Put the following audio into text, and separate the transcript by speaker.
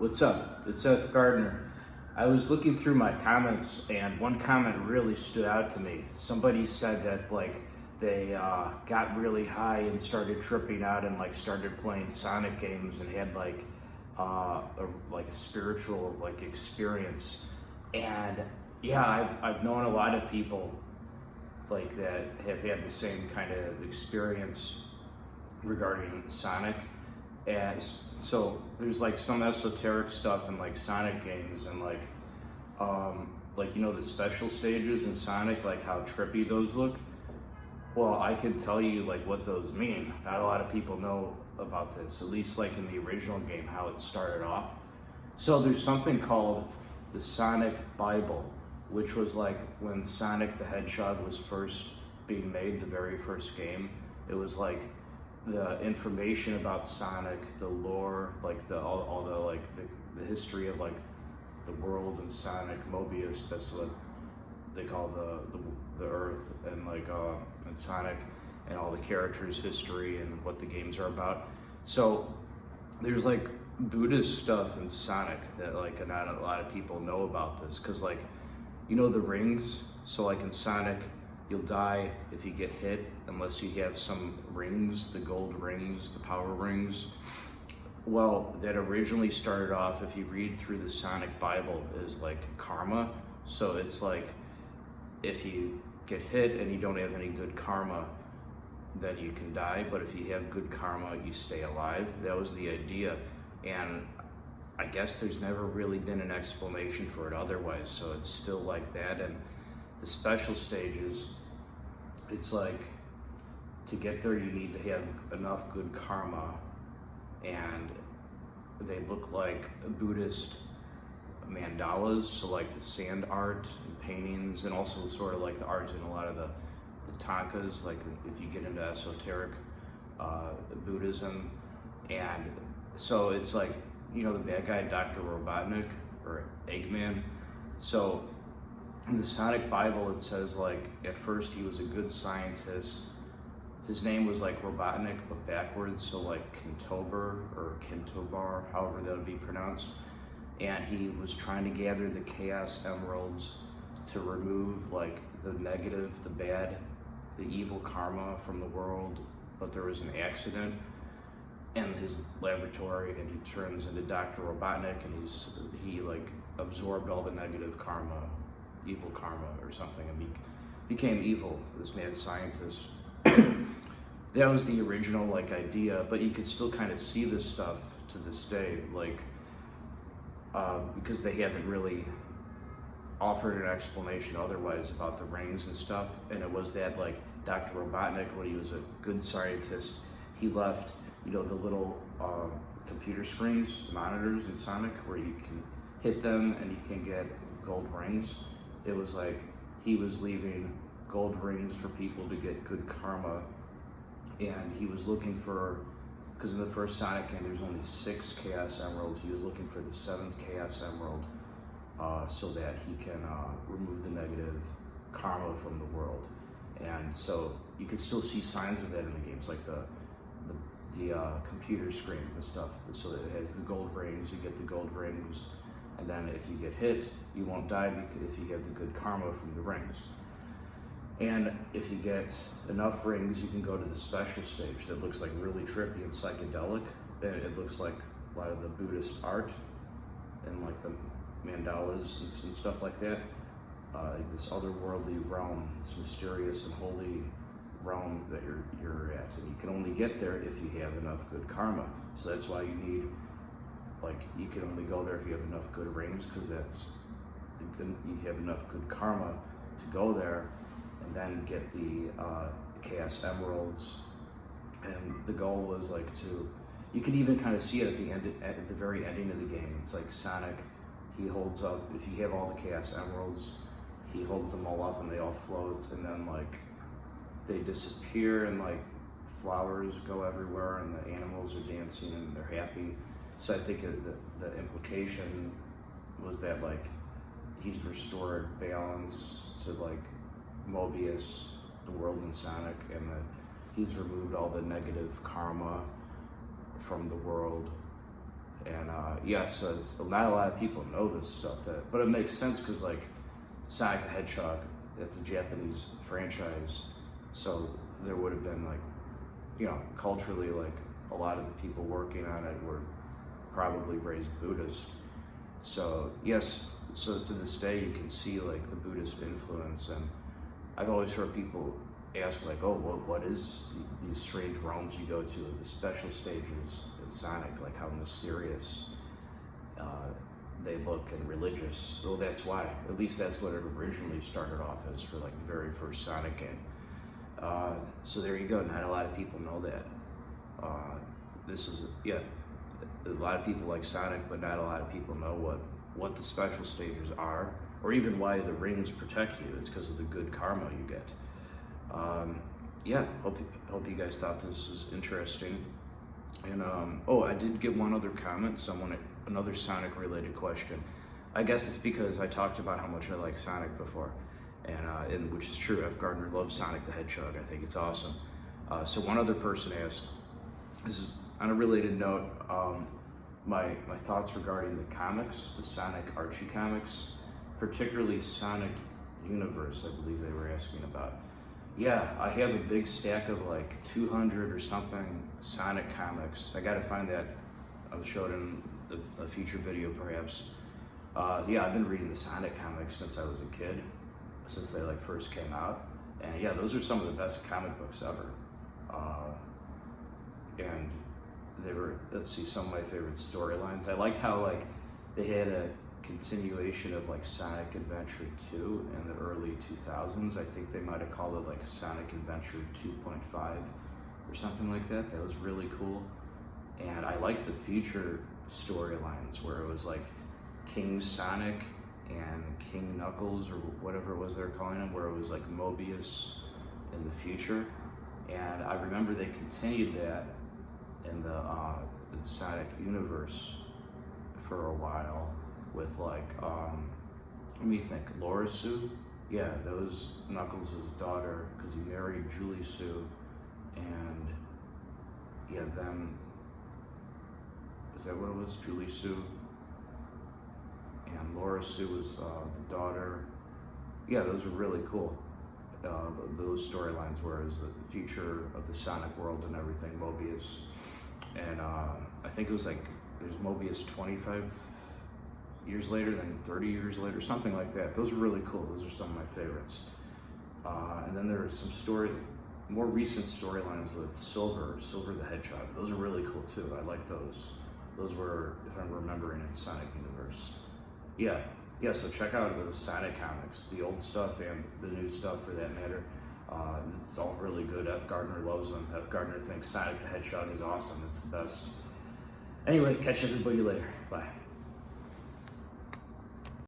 Speaker 1: What's up? It's F. Gardner. I was looking through my comments and one comment really stood out to me. Somebody said that they got really high and started tripping out and started playing Sonic games and had a spiritual experience. And yeah, I've known a lot of people that have had the same kind of experience regarding Sonic. And so there's some esoteric stuff in Sonic games and the special stages in Sonic, how trippy those look. Well, I can tell you what those mean. Not a lot of people know about this, at least in the original game, how it started off. So there's something called the Sonic Bible, which was when Sonic the Hedgehog was first being made, the very first game. It was the information about Sonic, the lore, the history of the world and Sonic, Mobius, that's what they call the Earth, and and Sonic, and all the characters' history and what the games are about. So there's Buddhist stuff in Sonic that not a lot of people know about this, because the rings. So in Sonic, you'll die if you get hit unless you have some rings, the gold rings, the power rings. Well, that originally started off, if you read through the Sonic Bible, is karma. So it's if you get hit and you don't have any good karma, then you can die. But if you have good karma, you stay alive. That was the idea. And I guess there's never really been an explanation for it otherwise. So it's still like that. And the special stages, it's to get there you need to have enough good karma, and they look like Buddhist mandalas, so the sand art and paintings, and also sort of the art in a lot of the tankas, if you get into esoteric Buddhism. And so it's the bad guy, Dr. Robotnik, or Eggman. So in the Sonic Bible, it says at first he was a good scientist. His name was Robotnik, but backwards, so Kintober or Kintobar, however that would be pronounced. And he was trying to gather the Chaos Emeralds to remove the negative, the bad, the evil karma from the world. But there was an accident in his laboratory, and he turns into Dr. Robotnik, and he absorbed all the negative karma, evil karma or something, and became evil, this mad scientist. That was the original idea, but you could still kind of see this stuff to this day, because they haven't really offered an explanation otherwise about the rings and stuff. And it was that Dr. Robotnik, when he was a good scientist, he left the little computer screens, monitors in Sonic, where you can hit them and you can get gold rings. It was he was leaving gold rings for people to get good karma, and he was looking for, because in the first Sonic game there's only 6 Chaos Emeralds, he was looking for the 7th Chaos Emerald, so that he can remove the negative karma from the world. And so you can still see signs of that in the games, the computer screens and stuff, so that it has the gold rings, you get the gold rings, and then if you get hit, you won't die if you have the good karma from the rings. And if you get enough rings, you can go to the special stage that looks really trippy and psychedelic. And it looks like a lot of the Buddhist art and the mandalas and stuff like that. This otherworldly realm, this mysterious and holy realm that you're at. And you can only get there if you have enough good karma. So that's why you need, you can only go there if you have enough good rings, because you have enough good karma to go there, and then get the Chaos Emeralds. And the goal was you can even kind of see it at the very ending of the game. It's Sonic, he holds up, if you have all the Chaos Emeralds, he holds them all up and they all float, and then they disappear, and flowers go everywhere, and the animals are dancing and they're happy. So I think the implication was that he's restored balance to Mobius, the world in Sonic, and that he's removed all the negative karma from the world, And yeah, so not a lot of people know this stuff, but it makes sense because like Sonic the Hedgehog, that's a Japanese franchise, so there would have been like, you know, culturally, like a lot of the people working on it were probably raised Buddhist. So yes, so to this day you can see like the Buddhist influence, and I've always heard people ask like, oh, what is these strange realms you go to, the special stages in Sonic, like how mysterious they look and religious. Well, that's why, at least that's what it originally started off as for like the very first Sonic game. So there you go, not a lot of people know that. This is, yeah, a lot of people like Sonic, but not a lot of people know what the special stages are, or even why the rings protect you. It's because of the good karma you get. Yeah, hope you guys thought this was interesting. And oh, I did get one other comment, another Sonic related question. I guess it's because I talked about how much I like Sonic before, and which is true. F. Gardner loves Sonic the Hedgehog. I think it's awesome. So one other person asked, this is on a related note, my thoughts regarding the comics, the Sonic Archie comics, particularly Sonic Universe, I believe they were asking about. Yeah, I have a big stack of like 200 or something Sonic comics. I gotta find that. I'll show it in a future video perhaps. Yeah, I've been reading the Sonic comics since I was a kid, since they like first came out. And yeah, those are some of the best comic books ever. And they were, let's see, some of my favorite storylines. I liked how like they had a continuation of like Sonic Adventure 2 in the early 2000s. I think they might have called it like Sonic Adventure 2.5 or something like that. That was really cool. And I liked the future storylines where it was like King Sonic and King Knuckles or whatever it was they're calling him, where it was like Mobius in the future. And I remember they continued that in the Sonic universe for a while with like, let me think, Laura Sue? Yeah, that was Knuckles' daughter because he married Julie Sue. And yeah, then, is that what it was? Julie Sue? And Laura Sue was the daughter. Yeah, those were really cool. Those storylines where it was the future of the Sonic world and everything, Mobius. And I think it was like, there's Mobius 25 years later, then 30 years later, something like that. Those are really cool. Those are some of my favorites. And then there are some more recent storylines with Silver the Hedgehog. Those are really cool too. I like those. Those were, if I'm remembering, in Sonic Universe. Yeah, so check out those Sonic comics, the old stuff and the new stuff for that matter. It's all really good. F. Gardner loves them. F. Gardner thinks Sonic the Hedgehog is awesome. It's the best. Anyway, catch everybody later. Bye.